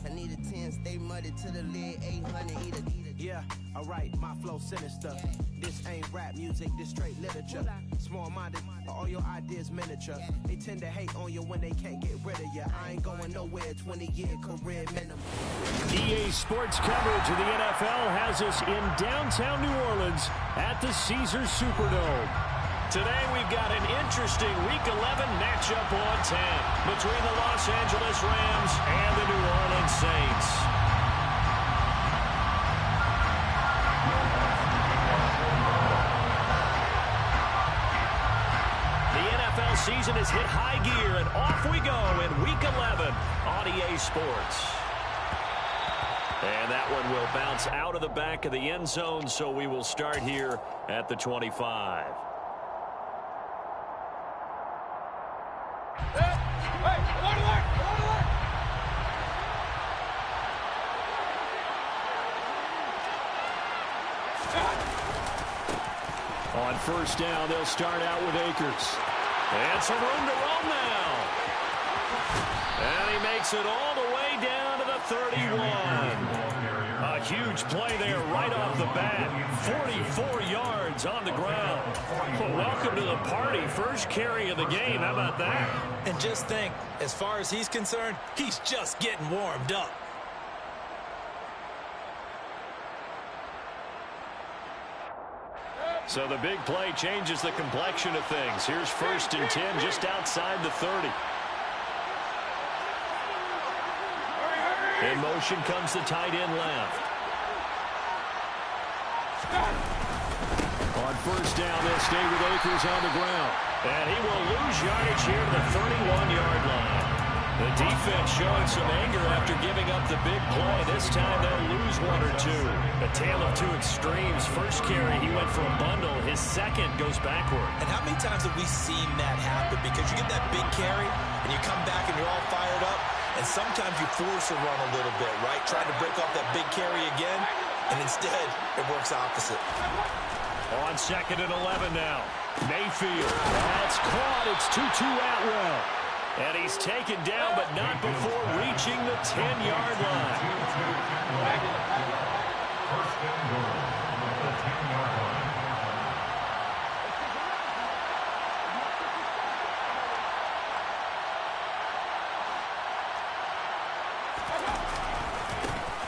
I need a 10, stay muddy to the lid, 800, eat a. Yeah, alright, my flow sinister. This ain't rap music, this straight literature. Small-minded, all your ideas miniature. They tend to hate on you when they can't get rid of you. I ain't going nowhere, 20-year career minimum. EA Sports coverage of the NFL has us in downtown New Orleans at the Caesars Superdome. Today we've got an interesting Week 11 matchup on 10 between the Los Angeles Rams and the New Orleans Saints. Season has hit high gear, and off we go in Week 11 on EA Sports. And that one will bounce out of the back of the end zone, so we will start here at the 25. On first down, they'll start out with Akers. And some room to roam now. And he makes it all the way down to the 31. A huge play there right off the bat. 44 yards on the ground. Well, welcome to the party. First carry of the game. How about that? And just think, as far as he's concerned, he's just getting warmed up. So the big play changes the complexion of things. Here's first and 10 just outside the 30. In motion comes the tight end left. On first down, they'll stay with Akers on the ground. And he will lose yardage here to the 31-yard line. The defense showing some anger after giving up the big play. This time they'll lose one or two. A tale of two extremes. First carry, he went for a bundle. His second goes backward. And how many times have we seen that happen? Because you get that big carry, and you come back and you're all fired up, and sometimes you force a run a little bit, right? Trying to break off that big carry again, and instead it works opposite. On second and 11 now. Mayfield. That's caught. It's Tutu Atwell. And he's taken down, but not before reaching the 10-yard line.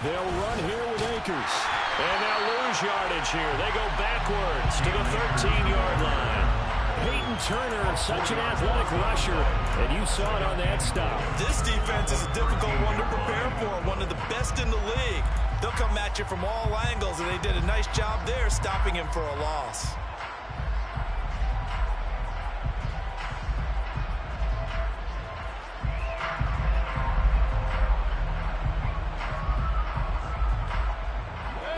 They'll run here with Akers. And they'll lose yardage here. They go backwards to the 13-yard line. Peyton Turner, such an athletic rusher, and you saw it on that stop. This defense is a difficult one to prepare for, one of the best in the league. They'll come at you from all angles, and they did a nice job there stopping him for a loss.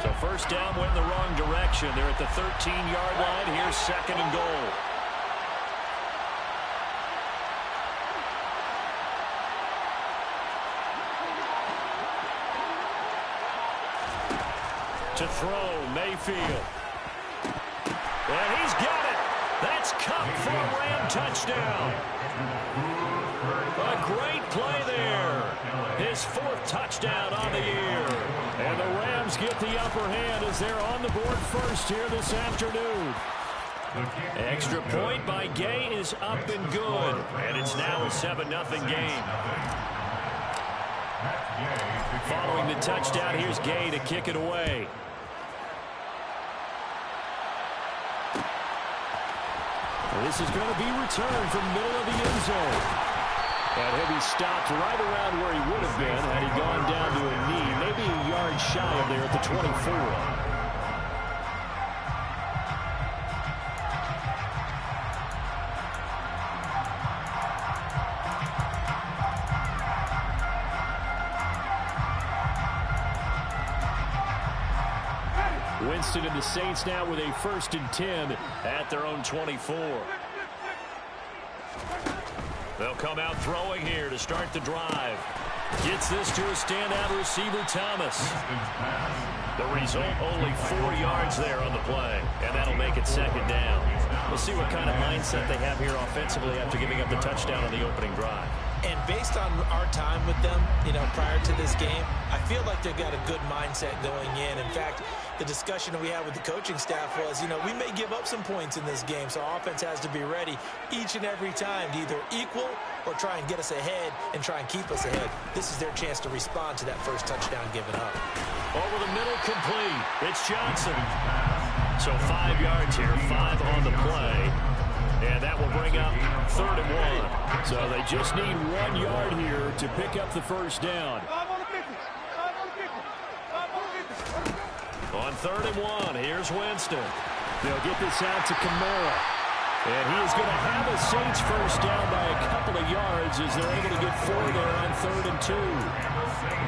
So first down went in the wrong direction. They're at the 13-yard line. Here's second and goal. To throw, Mayfield. And he's got it. That's Cup for a Ram touchdown. A great play there. His fourth touchdown on the year. And the Rams get the upper hand as they're on the board first here this afternoon. Extra point by Gay is up and good. And it's now a 7-0 game. Following the touchdown, here's Gay to kick it away. This is going to be returned from the middle of the end zone. And he'll be stopped right around where he would have been had he gone down to a knee, maybe a yard shy of there at the 24. Winston and the Saints now with a first and 10 at their own 24. They'll come out throwing here to start the drive. Gets this to a standout receiver, Thomas. The result, only 4 yards there on the play, and that'll make it second down. We'll see what kind of mindset they have here offensively after giving up the touchdown on the opening drive. And based on our time with them, prior to this game, I feel like they've got a good mindset going in. In fact, the discussion we had with the coaching staff was, we may give up some points in this game, so our offense has to be ready each and every time to either equal or try and get us ahead and try and keep us ahead. This is their chance to respond to that first touchdown given up. Over the middle, complete. It's Johnson. So 5 yards here, 5 on the play. And that will bring up 3rd and 1. So they just need 1 yard here to pick up the first down. On 3rd and 1, here's Winston. They'll get this out to Kamara. And he is going to have a Saints first down by a couple of yards as they're able to get 4 there on 3rd and 2.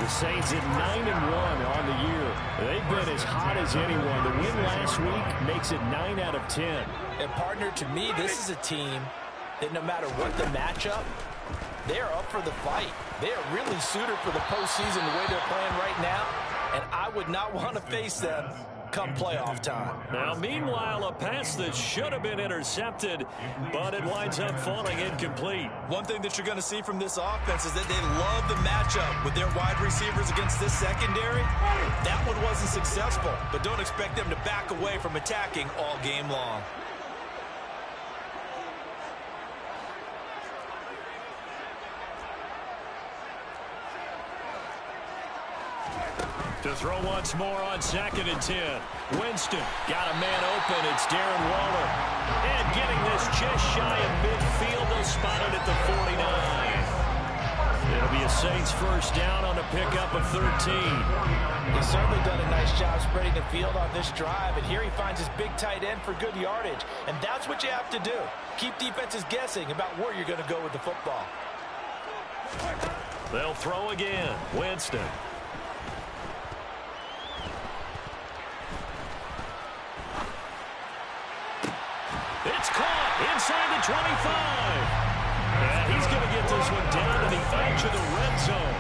The Saints at 9-1 on the year. They've been as hot as anyone. The win last week makes it 9 out of 10. And partner, to me, this is a team that no matter what the matchup, they're up for the fight. They are really suited for the postseason the way they're playing right now. And I would not want to face them come playoff time. Now, meanwhile, a pass that should have been intercepted, but it winds up falling incomplete. One thing that you're going to see from this offense is that they love the matchup with their wide receivers against this secondary. That one wasn't successful, but don't expect them to back away from attacking all game long. To throw once more on 2nd and 10. Winston got a man open. It's Darren Waller. And getting this just shy of midfield. They'll spot it at the 49. It'll be a Saints first down on a pickup of 13. He's certainly done a nice job spreading the field on this drive. And here he finds his big tight end for good yardage. And that's what you have to do. Keep defenses guessing about where you're going to go with the football. They'll throw again. Winston. It's caught inside the 25. And he's going to get this one down to the edge of the red zone.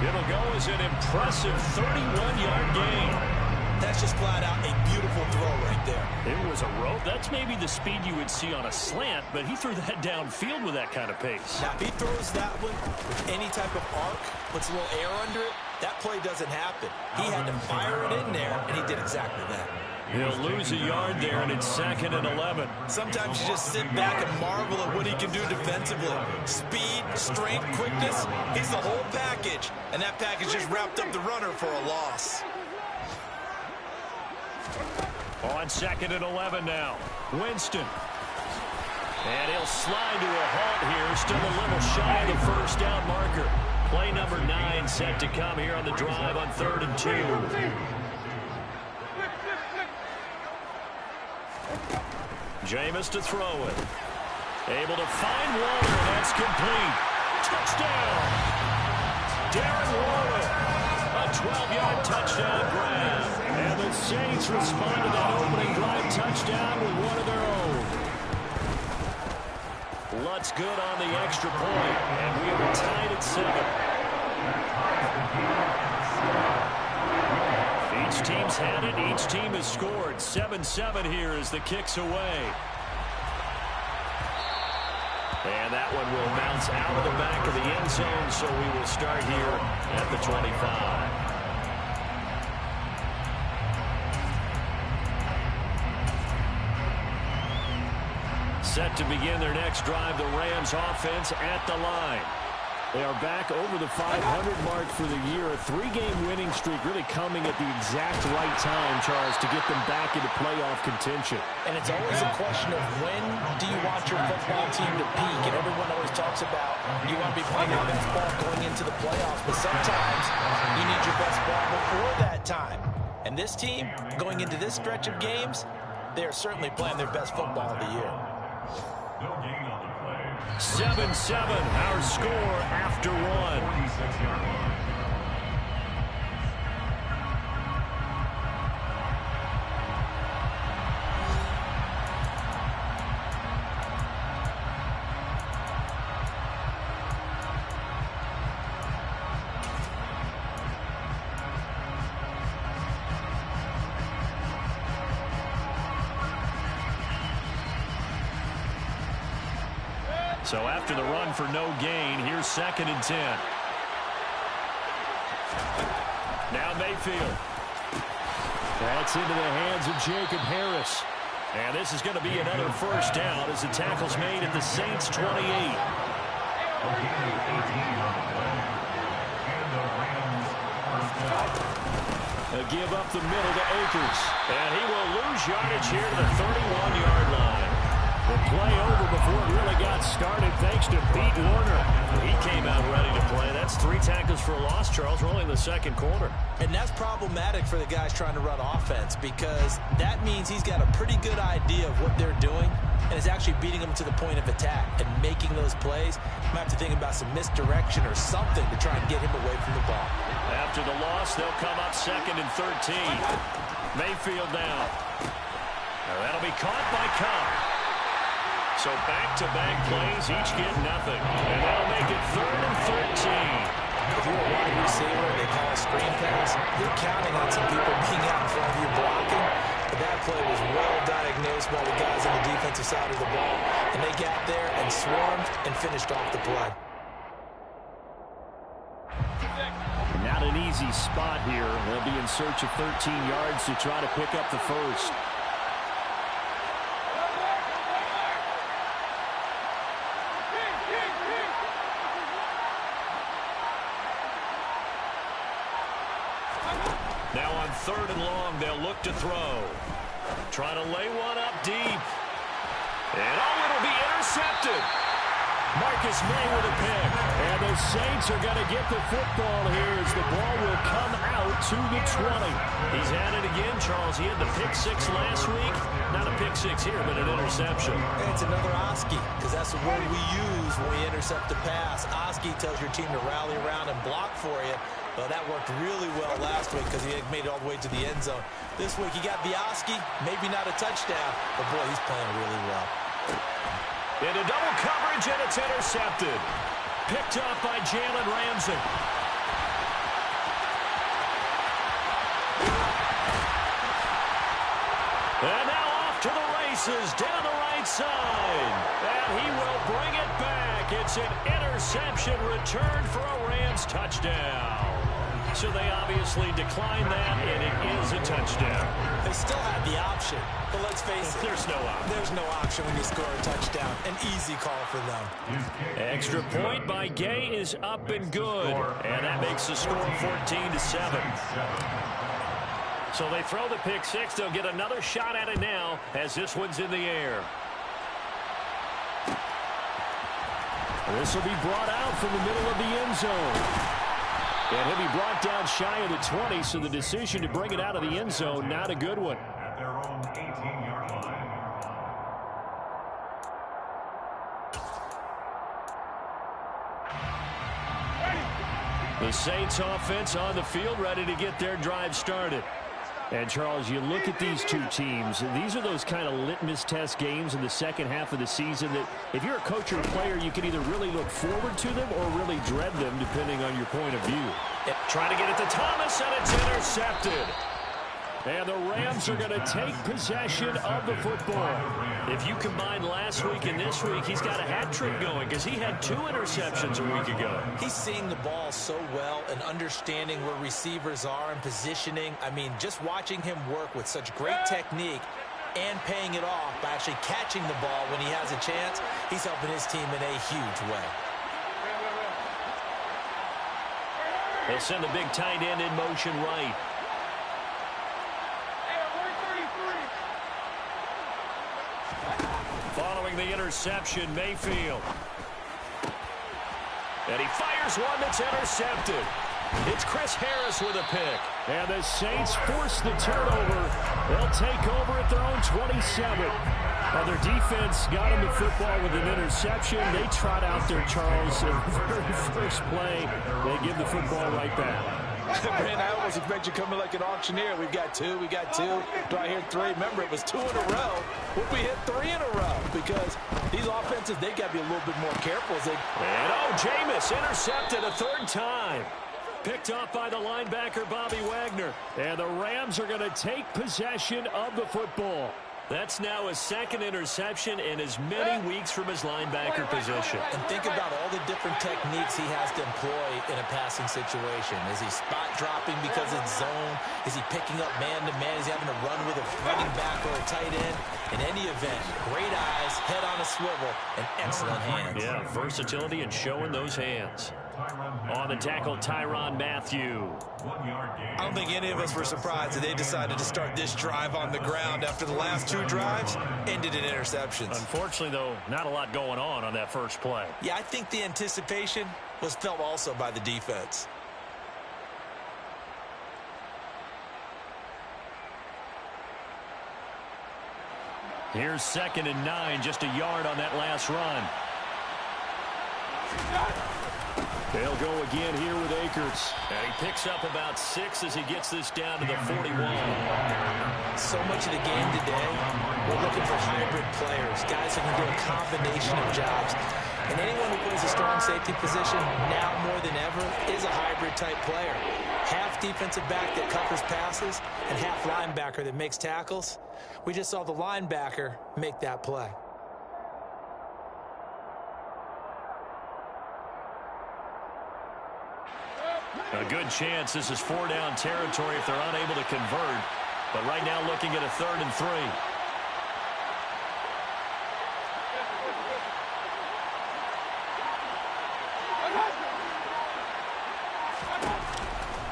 It'll go as an impressive 31-yard gain. That's just flat out a beautiful throw right there. It was a rope. That's maybe the speed you would see on a slant, but he threw that downfield with that kind of pace. Now, if he throws that one with any type of arc, puts a little air under it, that play doesn't happen. He had to fire it in there, and he did exactly that. He'll lose a yard there, and it's 2nd and 11. Sometimes you just sit back and marvel at what he can do defensively. Speed, strength, quickness, he's the whole package. And that package just wrapped up the runner for a loss. On 2nd and 11 now. Winston. And he'll slide to a halt here. Still a little shy of the first down marker. Play number 9 set to come here on the drive on 3rd and 2. Jameis to throw it. Able to find Waller, and that's complete. Touchdown! Darren Waller. A 12-yard touchdown grab. And the Saints respond to that opening drive touchdown with one of their own. Lutz good on the extra point, and we are tied at 7. Each team's had it. Each team has scored. 7-7 here as the kick's away. And that one will bounce out of the back of the end zone, so we will start here at the 25. Set to begin their next drive, the Rams offense at the line. They are back over the 500 mark for the year. A 3-game winning streak really coming at the exact right time, Charles, to get them back into playoff contention. And it's always a question of when do you want your football team to peak? And everyone always talks about you want to be playing your best ball going into the playoffs. But sometimes you need your best ball before that time. And this team, going into this stretch of games, they are certainly playing their best football of the year. 7-7, our score after one. So after the run for no gain, here's 2nd and 10. Now Mayfield. That's into the hands of Jacob Harris. And this is going to be another first down as the tackle's made at the Saints 28. A give up the middle to Akers. And he will lose yardage here to the 31-yard line. The play over before it really got started thanks to Pete Warner. He came out ready to play. That's 3 tackles for a loss, Charles. We're only in the 2nd quarter. And that's problematic for the guys trying to run offense because that means he's got a pretty good idea of what they're doing and is actually beating them to the point of attack and making those plays. You might have to think about some misdirection or something to try and get him away from the ball. After the loss, they'll come up 2nd and 13. Mayfield now. That'll be caught by Cobb. So back-to-back plays, each get nothing. And that'll make it 3rd and 13. If you're a wide receiver and they call a screen pass, you're counting on some people being out in front of you blocking. But that play was well diagnosed by the guys on the defensive side of the ball. And they got there and swarmed and finished off the play. Not an easy spot here. They'll be in search of 13 yards to try to pick up the first. Now on 3rd and long, they'll look to throw. Trying to lay one up deep. And it'll be intercepted. Marcus May with a pick. And the Saints are going to get the football here as the ball will come out to the 20. He's at it again, Charles. He had the pick 6 last week. Not a pick 6 here, but an interception. And it's another Oski, because that's the word we use when we intercept a pass. Oski tells your team to rally around and block for you. Well, that worked really well last week because he had made it all the way to the end zone. This week he got the Oski, maybe not a touchdown, but boy, he's playing really well. Into double coverage, and it's intercepted. Picked up by Jalen Ramsey. And now off to the races down the right side. And he will bring it back. It's an interception return for a Rams touchdown. So they obviously declined that, and it is a touchdown. They still had the option, but let's face it. There's no option. There's no option when you score a touchdown. An easy call for them. Extra point by Gay is up and good. And that makes the score 14-7. So they throw the pick 6. They'll get another shot at it now as this one's in the air. This will be brought out from the middle of the end zone. And he'll be brought down shy of the 20, so the decision to bring it out of the end zone, not a good one. At their own 18-yard line. The Saints offense on the field, ready to get their drive started. And, Charles, you look at these two teams, and these are those kind of litmus test games in the second half of the season that if you're a coach or a player, you can either really look forward to them or really dread them, depending on your point of view. Trying to get it to Thomas, and it's intercepted. And the Rams are going to take possession of the football. If you combine last week and this week, he's got a hat trick going because he had 2 interceptions a week ago. He's seeing the ball so well and understanding where receivers are and positioning. I mean, just watching him work with such great technique and paying it off by actually catching the ball when he has a chance, he's helping his team in a huge way. They'll send the big tight end in motion right. Following the interception, Mayfield. And he fires one that's intercepted. It's Chris Harris with a pick. And the Saints force the turnover. They'll take over at their own 27. And their defense got him the football with an interception. They trot out there, Charles, in the very first play. They give the football right back. Man, I almost expect you to come in like an auctioneer. We've got 2, we got 2. Do I hear 3? Remember, it was 2 in a row. Would we hit 3 in a row? Because these offenses, they got to be a little bit more careful. As they... And Jameis intercepted a 3rd time. Picked off by the linebacker, Bobby Wagner. And the Rams are going to take possession of the football. That's now his second interception in as many weeks from his linebacker position. And think about all the different techniques he has to employ in a passing situation. Is he spot dropping because it's zone? Is he picking up man-to-man? Is he having to run with a running back or a tight end? In any event, great eyes, head on a swivel, and excellent hands. Yeah, versatility and showing those hands. On the tackle, Tyrann Mathieu. 1 yard gain. I don't think any of us were surprised that they decided to start this drive on the ground after the last 2 drives ended in interceptions. Unfortunately, though, not a lot going on that first play. Yeah, I think the anticipation was felt also by the defense. Here's 2nd and 9, just a yard on that last run. They'll go again here with Akers. And he picks up about 6 as he gets this down to the 41. So much of the game today, we're looking for hybrid players, guys who can do a combination of jobs. And anyone who plays a strong safety position, now more than ever, is a hybrid-type player. Half defensive back that covers passes and half linebacker that makes tackles. We just saw the linebacker make that play. A good chance this is 4-down territory if they're unable to convert. But right now looking at a 3rd and 3.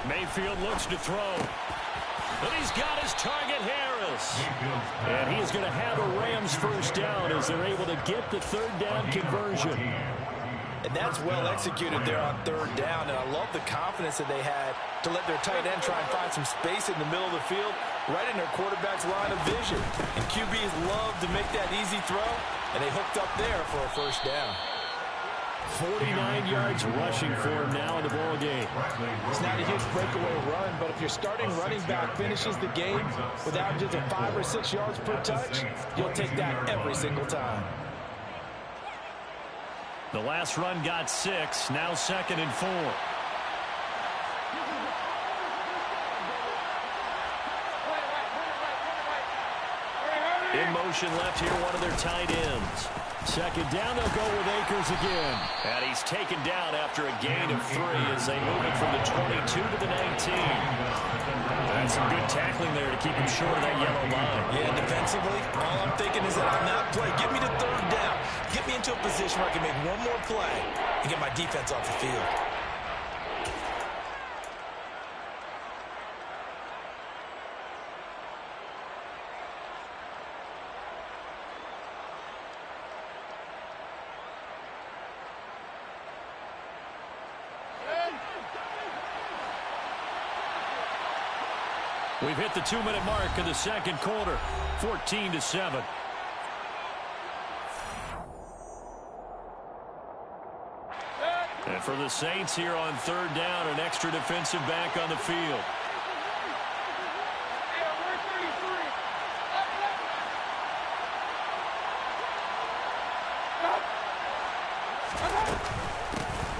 Mayfield looks to throw. And he's got his target, Harris. And he is going to have a Rams first down as they're able to get the 3rd down conversion. And that's well executed there on 3rd down. And I love the confidence that they had to let their tight end try and find some space in the middle of the field, right in their quarterback's line of vision. And QBs love to make that easy throw, and they hooked up there for a first down. 49 yards rushing for him now in the ball game. It's not a huge breakaway run, but if your starting running back finishes the game with averages of 5 or 6 yards per touch, you'll take that every single time. The last run got 6, now 2nd and 4. In motion left here, one of their tight ends. 2nd down, they'll go with Akers again. And he's taken down after a gain of 3 as they move it from the 22 to the 19. That's some good tackling there to keep him short of that yellow line. Yeah, defensively, all I'm thinking is that on that play, get me to 3rd down. Get me into a position where I can make one more play and get my defense off the field. We've hit the 2-minute mark of the 2nd quarter, 14-7. And for the Saints here on 3rd down, an extra defensive back on the field.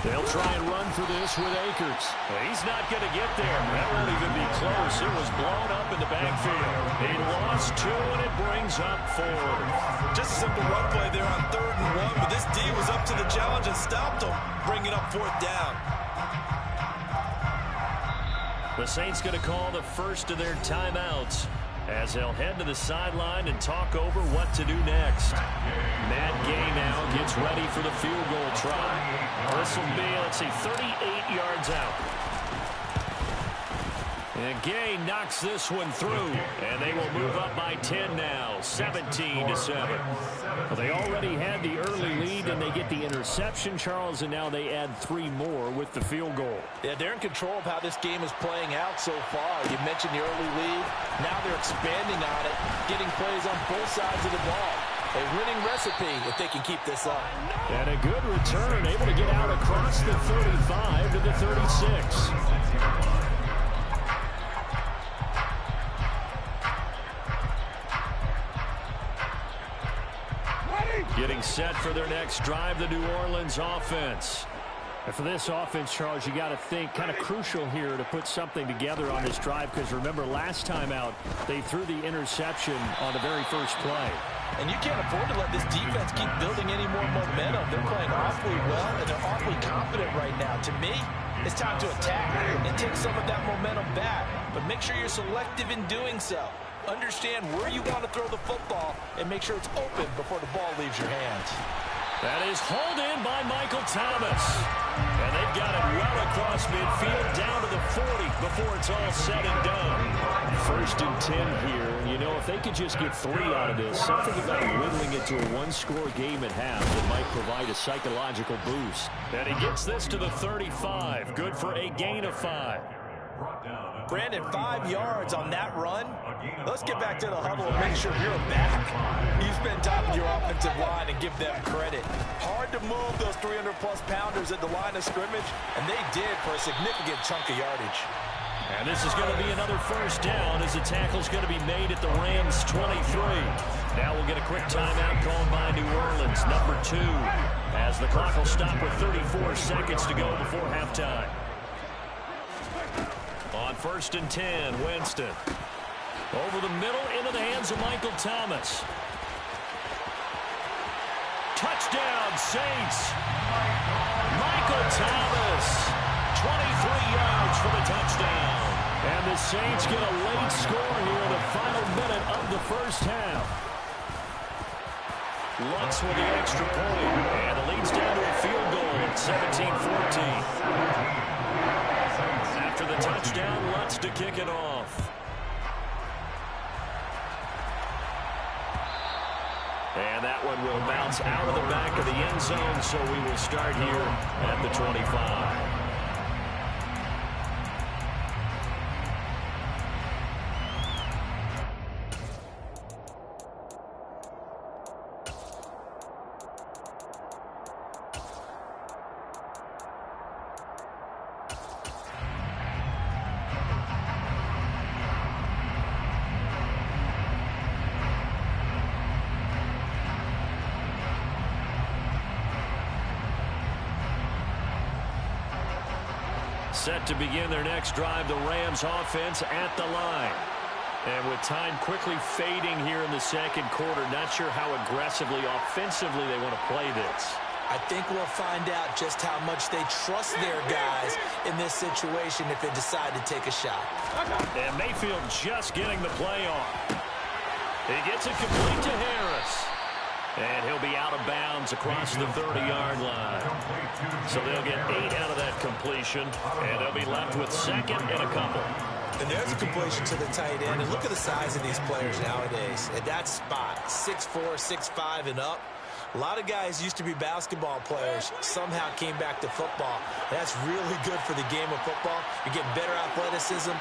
They'll try and run for this with Akers. He's not going to get there. That won't even be close. It was blown up in the backfield. He lost 2, and it brings up 4. Just a simple run play there on 3rd and 1, but this D was up to the challenge and stopped him, bringing up 4th down. The Saints going to call the first of their timeouts as they'll head to the sideline and talk over what to do next. Matt Gay now gets ready for the field goal try. This will be, let's see, 38 yards out. And Gay knocks this one through, and they will move up by 10 now, 17-7. Well, they already had the early lead, and they get the interception, Charles, and now they add 3 more with the field goal. Yeah, they're in control of how this game is playing out so far. You mentioned the early lead. Now they're expanding on it, getting plays on both sides of the ball. A winning recipe if they can keep this up. And a good return, able to get out across the 35 to the 36. Getting set for their next drive, the New Orleans offense. And for this offense, Charles, you got to think kind of crucial here to put something together on this drive, because remember last time out they threw the interception on the very first play. And you can't afford to let this defense keep building any more momentum. They're playing awfully well, and they're awfully confident right now. To me, it's time to attack and take some of that momentum back. But make sure you're selective in doing so. Understand where you want to throw the football and make sure it's open before the ball leaves your hands. That is hauled in by Michael Thomas. And they've got it well across midfield down to the 40 before it's all said and done. 1st and 10 here. You know, if they could just get 3 out of this, something about whittling it to a one-score game at half that might provide a psychological boost. And he gets this to the 35. Good for a gain of 5. Brandon, 5 yards on that run. Let's get back to the huddle and make sure you're back. You spend time with your offensive line and give them credit. Hard to move those 300-plus pounders at the line of scrimmage, and they did for a significant chunk of yardage. And this is going to be another first down as the tackle's going to be made at the Rams 23. Now we'll get a quick timeout called by New Orleans, number 2, as the clock will stop with 34 seconds to go before halftime. On 1st and 10, Winston. Over the middle, into the hands of Michael Thomas. Touchdown, Saints. Michael Thomas. 23 yards for the touchdown. And the Saints get a late score here in the final minute of the first half. Lutz with the extra point. And it leads down to a field goal at 17-14. After the touchdown, Lutz to kick it off. And that one will bounce out of the back of the end zone, so we will start here at the 25. Set to begin their next drive, the Rams offense at the line. And with time quickly fading here in the second quarter, not sure how aggressively, offensively they want to play this. I think we'll find out just how much they trust their guys in this situation if they decide to take a shot. And Mayfield just getting the play off. He gets it complete to Harris. And he'll be out of bounds across the 30-yard line. So they'll get 8 out of that completion, and they'll be left with 2nd and a couple. And there's a completion to the tight end. And look at the size of these players nowadays. At that spot, 6'4", 6'5", and up. A lot of guys used to be basketball players, somehow came back to football. That's really good for the game of football. You're getting better athleticism,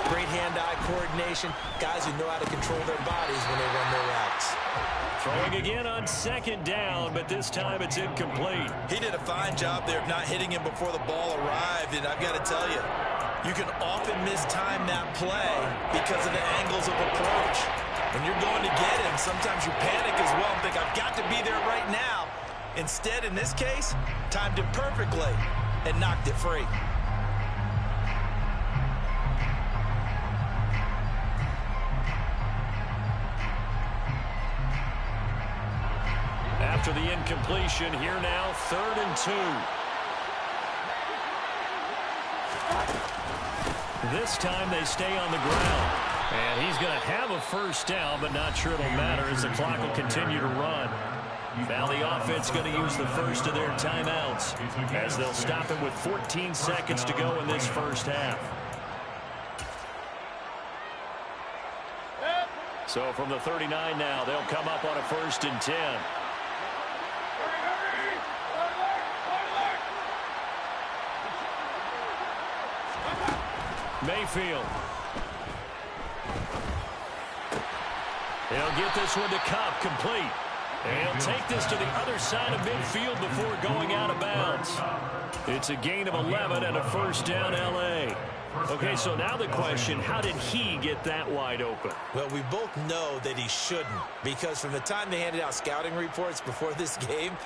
great hand-eye coordination, guys who know how to control their bodies when they run their routes. Throwing again on 2nd down, but this time it's incomplete. He did a fine job there of not hitting him before the ball arrived, and I've got to tell you, you can often mistime that play because of the angles of approach. When you're going to get him, sometimes you panic as well and think, I've got to be there right now. Instead, in this case, timed it perfectly and knocked it free. After the incompletion, here now, 3rd and 2. This time they stay on the ground. And he's going to have a first down, but not sure it'll matter as the clock will continue to run. Now the offense going to use the first of their timeouts as they'll stop it with 14 seconds to go in this first half. So from the 39 now, they'll come up on a 1st and 10. Mayfield. He'll get this one to Cup, complete. And he'll take this to the other side of midfield before going out of bounds. It's a gain of 11 and a first down, L.A. Okay, so now the question, how did he get that wide open? Well, we both know that he shouldn't, because from the time they handed out scouting reports before this game,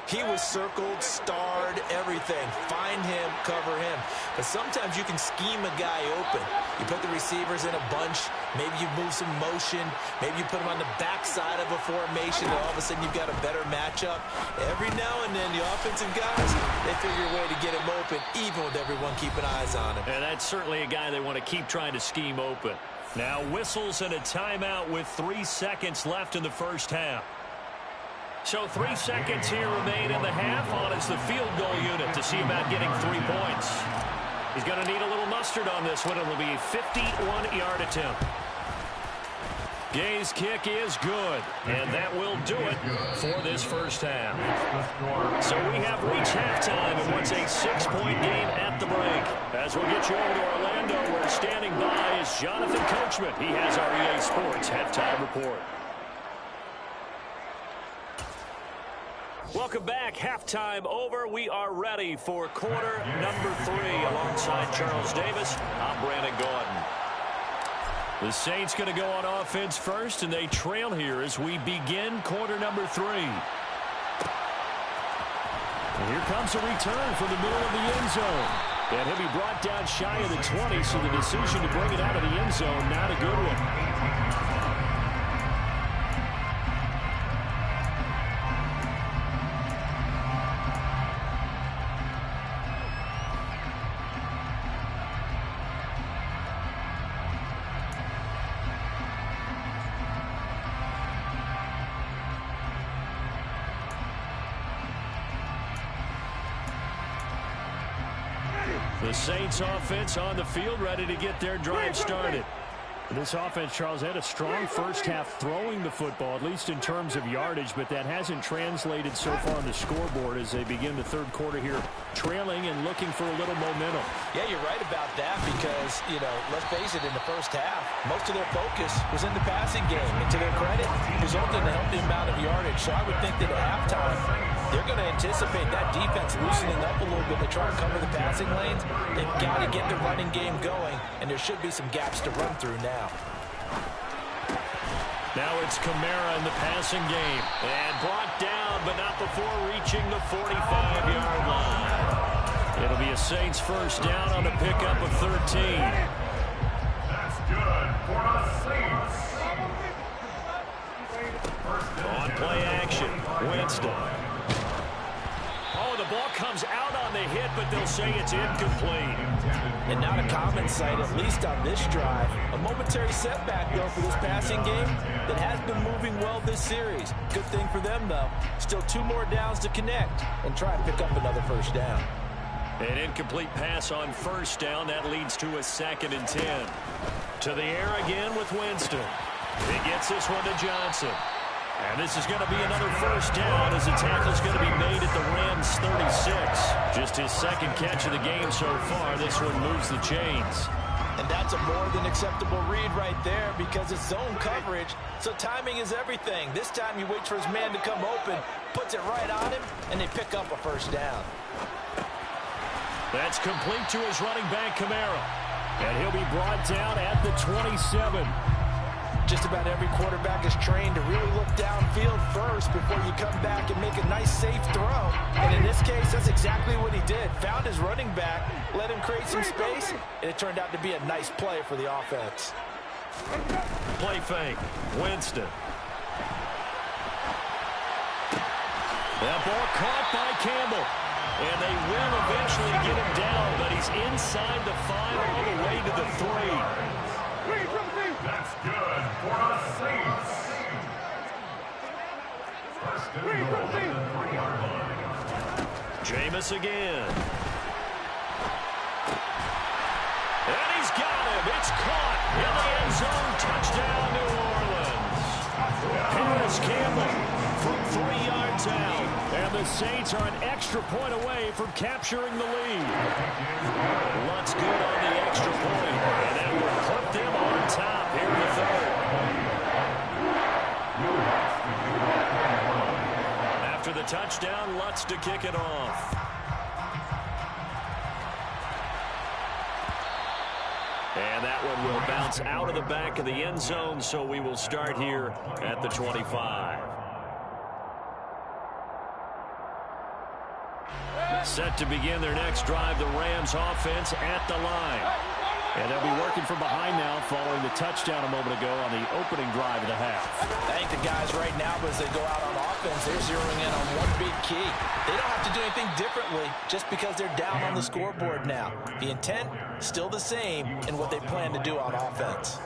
He was circled, starred, everything. Find him, cover him. But sometimes you can scheme a guy open. You put the receivers in a bunch. Maybe you move some motion. Maybe you put them on the backside of a formation, and all of a sudden you've got a better matchup. Every now and then, the offensive guys, they figure a way to get him open, even with everyone keeping eyes on him. And that's certainly a guy they want to keep trying to scheme open. Now whistles and a timeout with 3 seconds left in the first half. So 3 seconds here remain in the half. On is the field goal unit to see about getting 3 points. He's going to need a little mustard on this one. It'll be a 51-yard attempt. Gay's kick is good, and that will do it for this first half. So we have reached halftime in what's a 6-point game at the break. As we'll get you over to Orlando, where standing by is Jonathan Coachman. He has our EA Sports halftime report. Welcome back. Halftime over. We are ready for quarter number 3. Alongside Charles Davis, I'm Brandon Gordon. The Saints going to go on offense first, and they trail here as we begin quarter number 3. And here comes a return from the middle of the end zone. And he'll be brought down shy of the 20, so the decision to bring it out of the end zone, not a good one. The Saints offense on the field, ready to get their drive started. This offense, Charles, had a strong first half throwing the football, at least in terms of yardage, but that hasn't translated so far on the scoreboard as they begin the third quarter here, trailing and looking for a little momentum. Yeah, you're right about that because, let's face it, in the first half, most of their focus was in the passing game. And to their credit, it resulted in a healthy amount of yardage. So I would think that at halftime, they're going to anticipate that defense loosening up a little bit to try to cover the passing lanes. They've got to get the running game going, and there should be some gaps to run through now. Now it's Kamara in the passing game. And brought down, but not before reaching the 45-yard line. It'll be a Saints first down on the pickup of 13. That's good for the Saints. On play action, Winston. Oh, the ball comes out on the hit, but they'll say it's incomplete. And not a common sight, at least on this drive. A momentary setback, though, for this passing game that has been moving well this series. Good thing for them, though. Still 2 more downs to connect and try and pick up another first down. An incomplete pass on first down. That leads to a 2nd and 10. To the air again with Winston. He gets this one to Johnson. And this is going to be another first down as the tackle's going to be made at the Rams 36. Just his 2nd catch of the game so far. This one moves the chains. And that's a more than acceptable read right there because it's zone coverage, so timing is everything. This time he waits for his man to come open, puts it right on him, and they pick up a first down. That's complete to his running back, Kamara. And he'll be brought down at the 27. Just about every quarterback is trained to really look downfield first before you come back and make a nice, safe throw. And in this case, that's exactly what he did. Found his running back, let him create some space, and it turned out to be a nice play for the offense. Play fake. Winston. That ball caught by Campbell. And they will eventually get him down, but he's inside the 5 all the way to the 3. That's good for the Saints. First and goal at the 3-yard line. Jameis again. And he's got him. It's caught in the end zone. Touchdown, New Orleans. Paris Campbell from 3 yards out. And the Saints are an extra point away from capturing the lead. Lutz good on the extra point. And that will put them on top here in the 3rd. After the touchdown, Lutz to kick it off. And that one will bounce out of the back of the end zone, so we will start here at the 25. Set to begin their next drive, the Rams offense at the line. And they'll be working from behind now following the touchdown a moment ago on the opening drive of the half. I think the guys right now, as they go out on offense, they're zeroing in on one big key. They don't have to do anything differently just because they're down on the scoreboard now. The intent, still the same in what they plan to do on offense.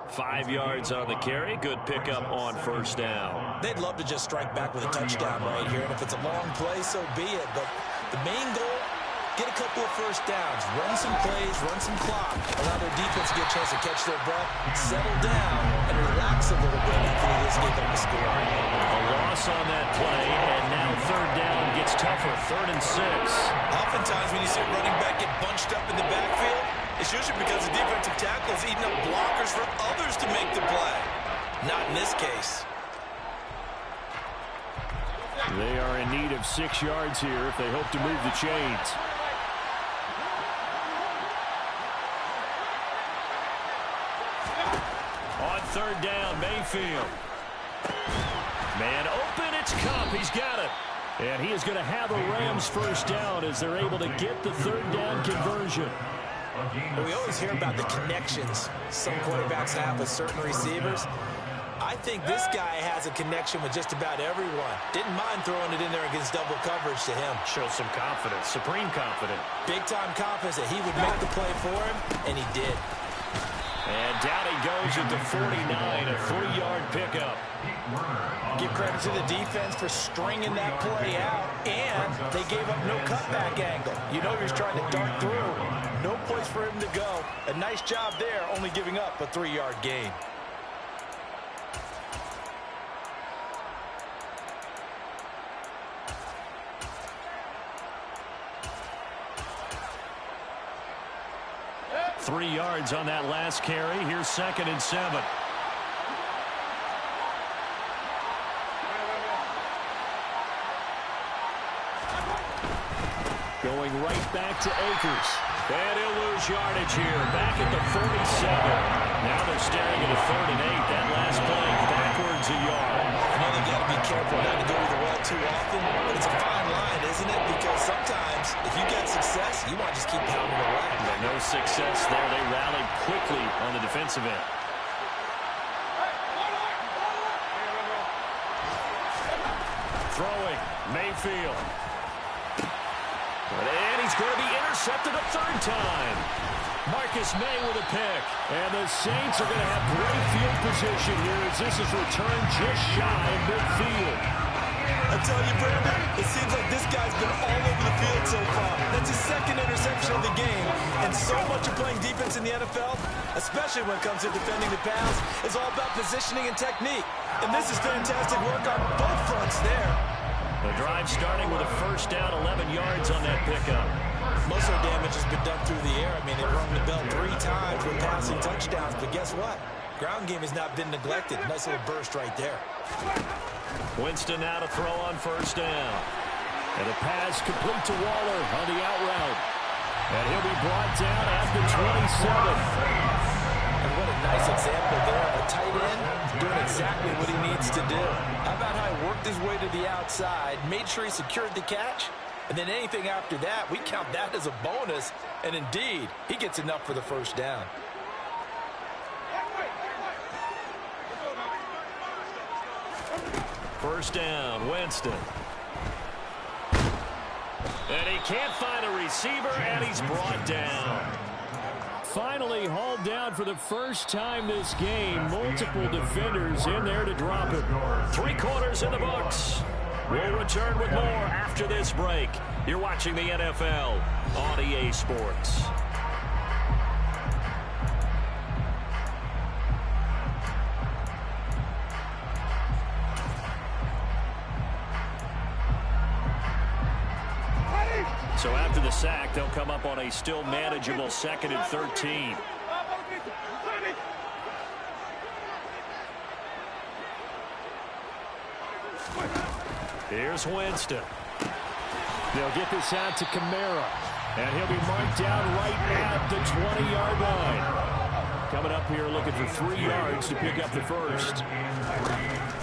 5 yards on the carry. Good pickup on first down. They'd love to just strike back with a touchdown right here, and if it's a long play, so be it. But the main goal, get a couple of first downs, run some plays, run some clock, allow their defense to get a chance to catch their breath, settle down, and relax a little bit after they just get them to score. A loss on that play, and now third down gets tougher, 3rd and 6. Oftentimes when you see a running back get bunched up in the backfield, it's usually because the defensive tackle is eating up blockers for others to make the play. Not in this case. They are in need of 6 yards here if they hope to move the chains. On third down, Mayfield. Man open, it's Cup. He's got it. And he is going to have a Rams first down as they're able to get the third down conversion. We always hear about the connections some quarterbacks have with certain receivers. I think this guy has a connection with just about everyone. Didn't mind throwing it in there against double coverage to him. Shows some confidence, supreme confidence. Big-time confidence that he would make the play for him, and he did. And down he goes at the 49, a 3-yard pickup. Give credit to the defense for stringing that play out, and they gave up no cutback angle. You know he was trying to dart through. No place for him to go. A nice job there, only giving up a 3-yard gain. Three yards on that last carry. Here's 2nd and 7. Going right back to Akers. And he'll lose yardage here. Back at the 47. Now they're staring at a 3rd and 8. That last play backwards a yard. I know they've got to be careful not to go to the well too often, but it's a fine line, isn't it? Because sometimes if you get success, you want to just keep pounding away. But no success there. They rallied quickly on the defensive end. Throwing, Mayfield. And he's going to be intercepted a 3rd time. Marcus May with a pick. And the Saints are going to have great field position here as this is returned just shy of midfield. I tell you, Brandon, it seems like this guy's been all over the field so far. That's his 2nd interception of the game. And so much of playing defense in the NFL, especially when it comes to defending the pass, is all about positioning and technique. And this is fantastic work on both fronts there. The drive starting with a first down, 11 yards on that pickup. Most of the damage has been done through the air. I mean, they've rung the bell 3 times with passing touchdowns. But guess what? Ground game has not been neglected. Nice little burst right there. Winston now to throw on first down. And a pass complete to Waller on the out route. And he'll be brought down at the 27. And what a nice example there of a tight end doing exactly what he needs to do. How about how he worked his way to the outside, made sure he secured the catch, and then anything after that, we count that as a bonus. And indeed, he gets enough for the first down. First down, Winston. And he can't find a receiver, and he's brought down. Finally hauled down for the first time this game. Multiple defenders in there to drop it. 3 quarters in the books. We'll return with more after this break. You're watching the NFL on EA Sports. So after the sack, they'll come up on a still manageable 2nd and 13. Here's Winston. They'll get this out to Kamara. And he'll be marked down right at the 20-yard line. Coming up here looking for 3 yards to pick up the first.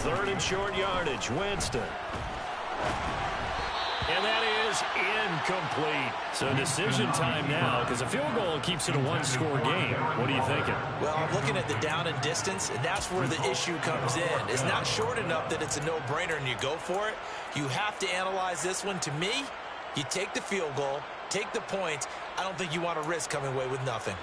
3rd and short yardage, Winston. And that is incomplete. So decision time now, because a field goal keeps it a one-score game. What are you thinking? Well, I'm looking at the down and distance, and that's where the issue comes in. It's not short enough that it's a no-brainer and you go for it. You have to analyze this one. To me, you take the field goal, take the points. I don't think you want to risk coming away with nothing.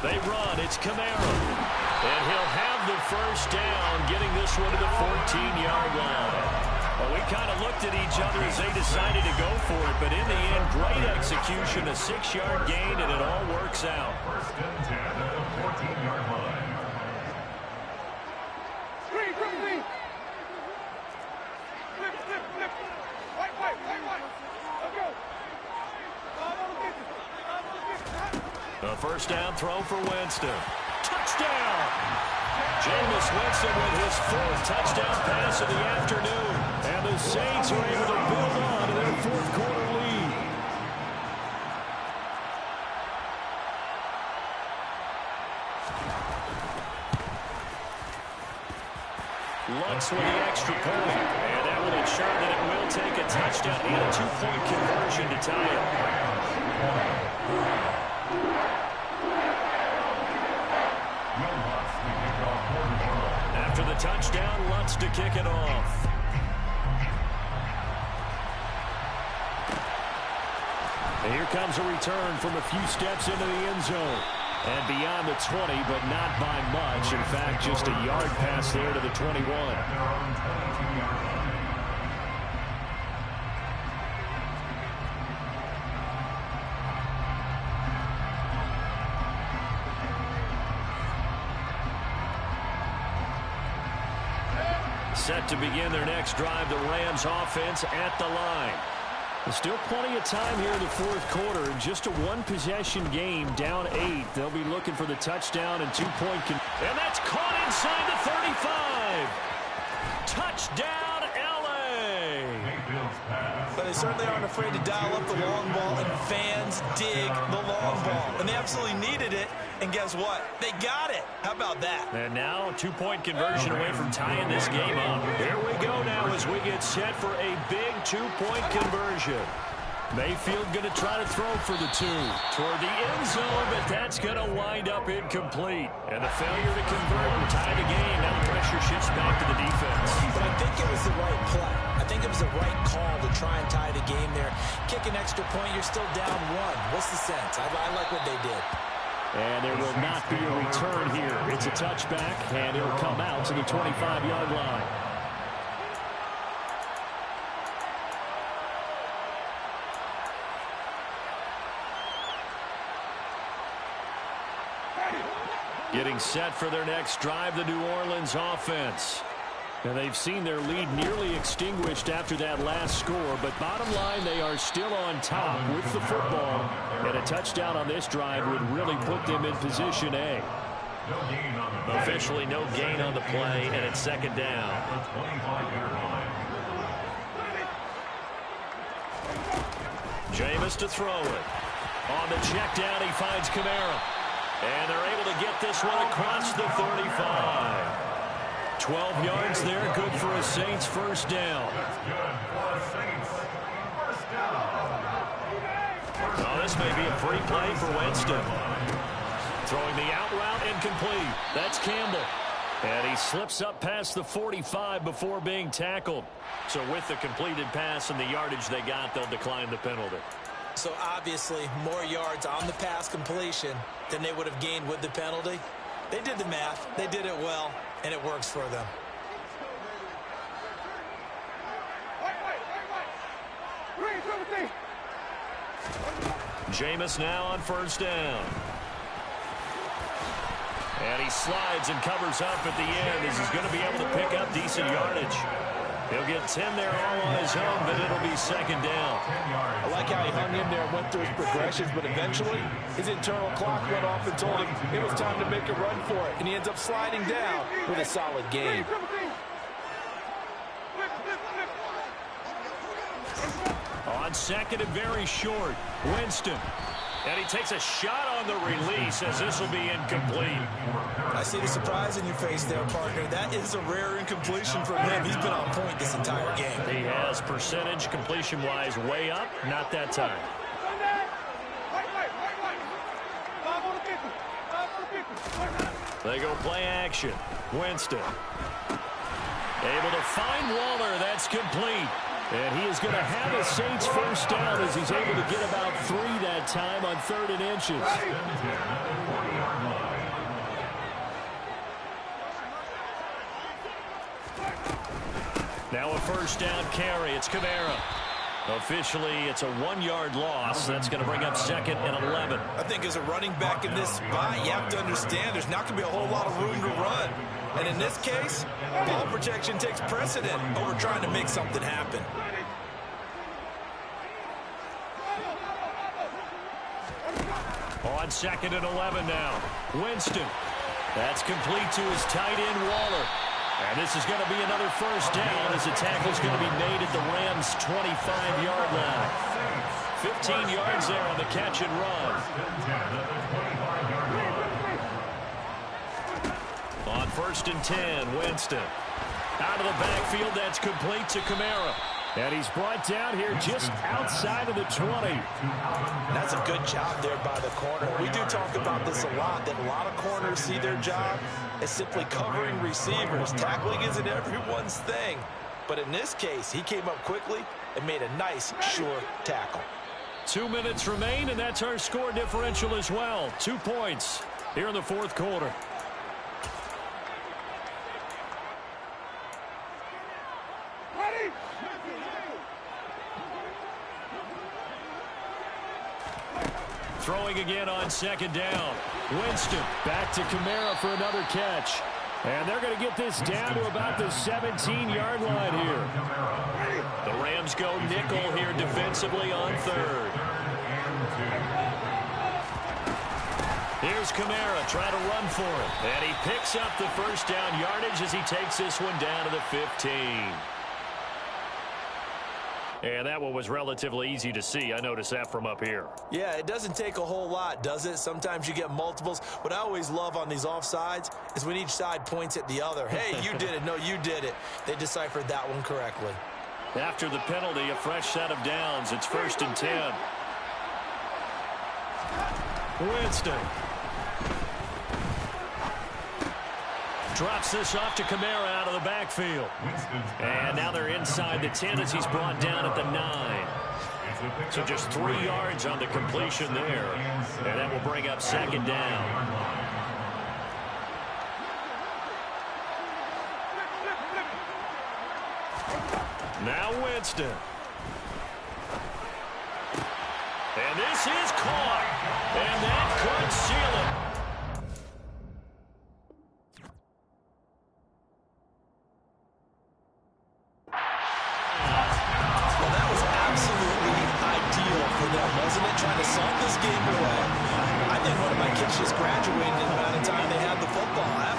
They run. It's Camara. And he'll have the first down, getting this one to the 14-yard line. Well, we kind of looked at each other as they decided to go for it, but in the end, great execution, a 6-yard gain, and it all works out. First and 10 at the 14-yard line. A first down throw for Winston. Touchdown! Jameis Winston with his 4th touchdown pass of the afternoon. And the Saints are able to build on to their 4th quarter lead. Lutz with the extra point. And that will ensure that it will take a touchdown and a 2-point conversion to tie it. After the touchdown, Lutz to kick it off. And here comes a return from a few steps into the end zone. And beyond the 20, but not by much. In fact, just a yard pass there to the 21. Set to begin their next drive, the Rams offense at the line. There's still plenty of time here in the 4th quarter. Just a one-possession game, down 8. They'll be looking for the touchdown and 2-point. And that's caught inside the 35. Touchdown, L.A. But they certainly aren't afraid to dial up the long ball, and fans dig the long ball. And they absolutely needed it, and guess what? They got it. How about that? And now a 2-point conversion away from tying this game up. Here we go now as we get set for a big 2-point conversion. Mayfield going to try to throw for the 2 toward the end zone, but that's going to wind up incomplete. And the failure to convert and tie the game. Now the pressure shifts back to the defense. But I think it was the right play. I think it was the right call to try and tie the game there. Kick an extra point, you're still down 1. What's the sense? I like what they did. And there will not be a return here. It's a touchback, and it'll come out to the 25-yard line. Getting set for their next drive, the New Orleans offense. And they've seen their lead nearly extinguished after that last score, but bottom line, they are still on top with the football. And a touchdown on this drive would really put them in position A. Officially no gain on the play, and it's 2nd down. Jameis to throw it. On the check down, he finds Camara. And they're able to get this one across the 35. 12 yards there, good for a Saints first down. Oh, this may be a free play for Winston. Throwing the out route incomplete. That's Campbell. And he slips up past the 45 before being tackled. So with the completed pass and the yardage they got, they'll decline the penalty. So obviously more yards on the pass completion than they would have gained with the penalty. They did the math. They did it well, and it works for them. Jameis now on first down. And he slides and covers up at the end as he's going to be able to pick up decent yardage. He'll get 10 there all on his own, but it'll be 2nd down. I like how he hung in there and went through his progressions, but eventually his internal clock went off and told him it was time to make a run for it, and he ends up sliding down with a solid gain. On second and very short. Winston. And he takes a shot on the release as this will be incomplete. I see the surprise in your face there, partner. That is a rare incompletion from him. He's been on point this entire game. He has percentage completion-wise way up. Not that time. They go play action. Winston. Able to find Waller. That's complete. And he is going to have a Saints first down as he's able to get about 3 that time on 3rd and inches. Now a first down carry. It's Kamara. Officially, it's a 1-yard loss. That's going to bring up 2nd and 11. I think as a running back in this spot, you have to understand there's not going to be a whole lot of room to run. And in this case, ball protection takes precedent over trying to make something happen. On 2nd and 11 now. Winston. That's complete to his tight end, Waller. And this is going to be another first down as the tackle is going to be made at the Rams' 25-yard line. 15 yards there on the catch and run. On 1st and 10, Winston. Out of the backfield, that's complete to Kamara. And he's brought down here just outside of the 20. That's a good job there by the corner. We do talk about this a lot, that a lot of corners see their job as simply covering receivers. Tackling isn't everyone's thing. But in this case, he came up quickly and made a nice, sure tackle. 2 minutes remain, and that's our score differential as well. 2 points here in the 4th quarter. Throwing again on 2nd down. Winston back to Kamara for another catch. And they're going to get this down to about the 17-yard line here. The Rams go nickel here defensively on 3rd. Here's Kamara trying to run for it. And he picks up the first down yardage as he takes this one down to the 15. And that one was relatively easy to see. I noticed that from up here. Yeah, it doesn't take a whole lot, does it? Sometimes you get multiples. What I always love on these offsides is when each side points at the other. Hey, you did it. No, you did it. They deciphered that one correctly. After the penalty, a fresh set of downs. It's 1st and 10. Winston. Drops this off to Kamara out of the backfield. And now they're inside the 10 as he's brought down at the 9. So just 3 yards on the completion there. And that will bring up 2nd down. Now Winston. And this is caught. And that could seal it.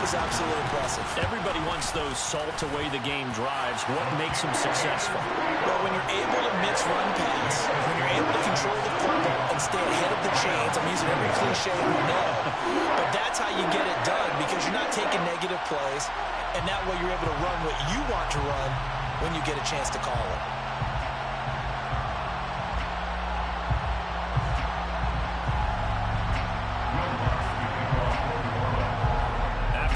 Absolutely impressive. Everybody wants those salt-away-the-game drives. What makes them successful? Well, when you're able to mix run pass, when you're able to control the football and stay ahead of the chains, I'm using every cliche we know, but that's how you get it done because you're not taking negative plays, and that way you're able to run what you want to run when you get a chance to call it.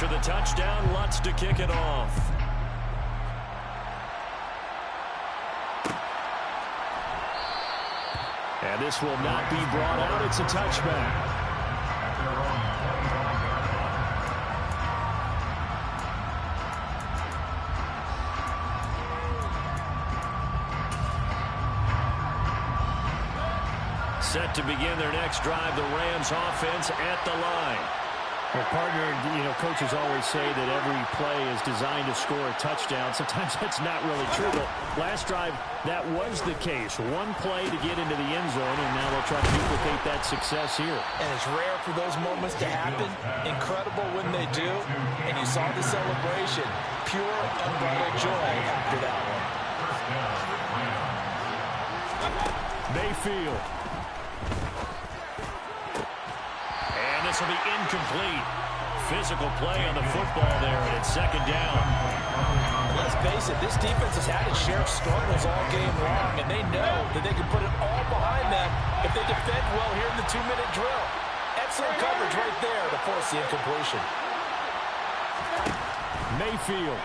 The touchdown, Lutz to kick it off. And this will not be brought out. It's a touchback. Set to begin their next drive, the Rams offense at the line. Well, partner, you know, coaches always say that every play is designed to score a touchdown. Sometimes that's not really true, but last drive, that was the case. One play to get into the end zone, and now they'll try to duplicate that success here. And it's rare for those moments to happen. Incredible when they do. And you saw the celebration. Pure, unbridled joy after that one. Mayfield. And this will be incomplete. Physical play on the football there, and it's second down. Let's face it, this defense has had its share of struggles all game long, and they know that they can put it all behind them if they defend well here in the 2-minute drill. Excellent coverage right there to force the incompletion. Mayfield.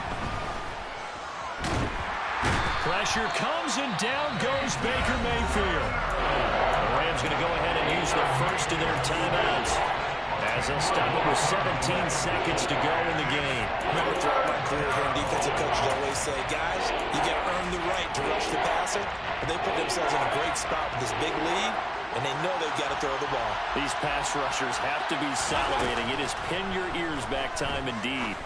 Pressure comes, and down goes Baker Mayfield. The Rams going to go ahead and use the first of their timeouts, as they'll stop it with 17 seconds to go in the game. Remember, throughout my career here, defensive coaches always say, guys, you got to earn the right to rush the passer. But they put themselves in a great spot with this big lead, and they know they've got to throw the ball. These pass rushers have to be salivating. It is pin your ears back time indeed.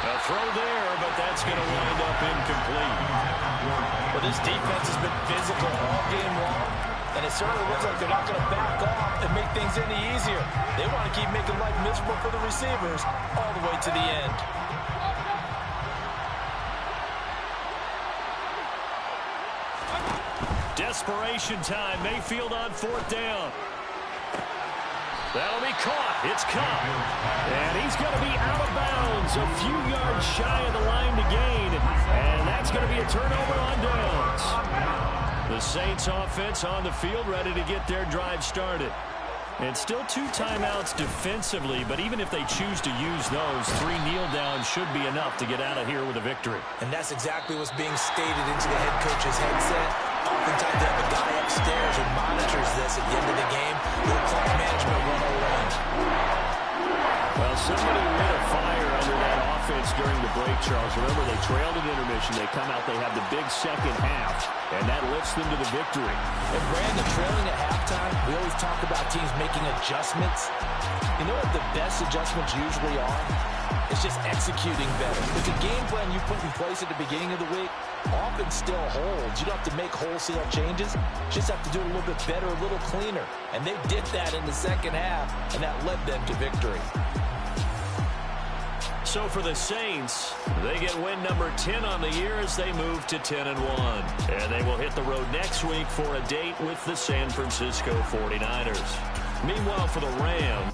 A throw there, but that's going to wind up incomplete. Well, this defense has been physical all game long, and it certainly looks like they're not going to back off and make things any easier. They want to keep making life miserable for the receivers all the way to the end. Desperation time. Mayfield on fourth down. That'll be caught. It's caught. And he's going to be out of bounds, a few yards shy of the line to gain. And that's going to be a turnover on downs. The Saints offense on the field, ready to get their drive started. And still 2 timeouts defensively, but even if they choose to use those, 3 kneel downs should be enough to get out of here with a victory. And that's exactly what's being stated into the head coach's headset. Oftentimes they have a guy upstairs who monitors this at the end of the game. Little clock management 101. Well, somebody lit a fire under that offense during the break, Charles. Remember, they trailed at intermission. They come out, they have the big second half, and that lifts them to the victory. And Brandon, trailing at halftime, we always talk about teams making adjustments. You know what the best adjustments usually are? It's just executing better. If the game plan you put in place at the beginning of the week often still holds, you don't have to make wholesale changes. You just have to do it a little bit better, a little cleaner. And they did that in the second half, and that led them to victory. So for the Saints, they get win number 10 on the year as they move to 10-1. And they will hit the road next week for a date with the San Francisco 49ers. Meanwhile, for the Rams,